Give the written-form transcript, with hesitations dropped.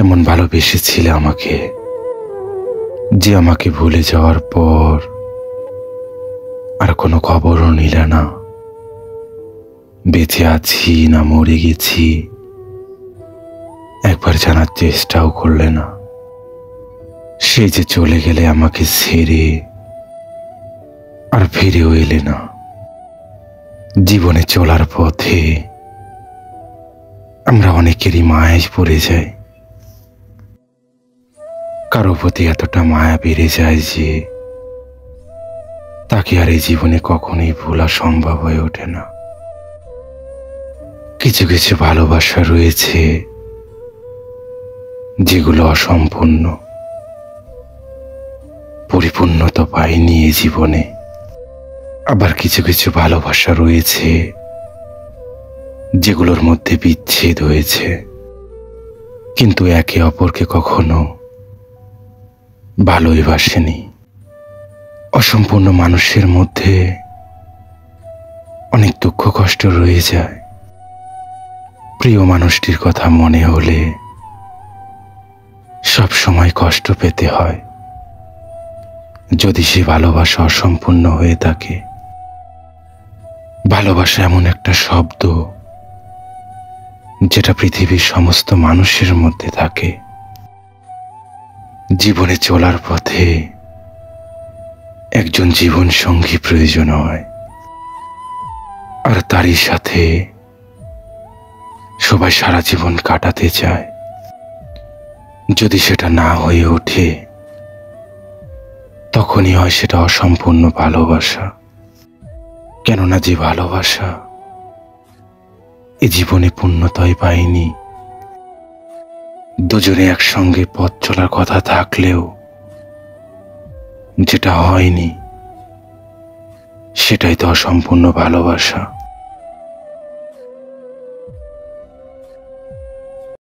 কেমন ভালোবেসেছিলে আমাকে, যে আমাকে ভুলে যাওয়ার পর আর কোনো খবরও নিলে না। বেঁচে আছি না মরে গেছি একবার জানার চেষ্টাও করলে না। সে যে চলে গেলে আমাকে ছেড়ে, আর ফিরেও এলে না। জীবনে চলার পথে আমরা অনেকেরই মায়ায় পড়ে যাই। কারো প্রতি এতটা মায়া বেড়ে যায় যে তাকে আর এই জীবনে কখনোই ভোলা সম্ভব হয়ে ওঠে না। কিছু কিছু ভালোবাসা রয়েছে যেগুলো অসম্পূর্ণ, পরিপূর্ণতা পায়নি এই জীবনে। আবার কিছু কিছু ভালোবাসা রয়েছে যেগুলোর মধ্যে বিচ্ছেদ হয়েছে, কিন্তু একে অপরকে কখনো ভালোই বাসেনি। অসম্পূর্ণ মানুষের মধ্যে অনেক দুঃখ কষ্ট রয়ে যায়। প্রিয় মানুষটির কথা মনে হলে সব সময় কষ্ট পেতে হয়, যদি সে ভালোবাসা অসম্পূর্ণ হয়ে থাকে। ভালোবাসা এমন একটা শব্দ যেটা পৃথিবীর সমস্ত মানুষের মধ্যে থাকে। জীবনে চলার পথে একজন জীবন সঙ্গী প্রয়োজন হয়, আর তারই সাথে সবাই সারা জীবন কাটাতে চায়। যদি সেটা না হয়ে ওঠে, তখনই হয় সেটা অসম্পূর্ণ ভালোবাসা। কেননা যে ভালোবাসা এ জীবনে পূর্ণতাই পায়নি, দুজনে একসঙ্গে পথ চলার কথা থাকলেও যেটা হয়নি, সেটাই তো অসম্পূর্ণ ভালোবাসা।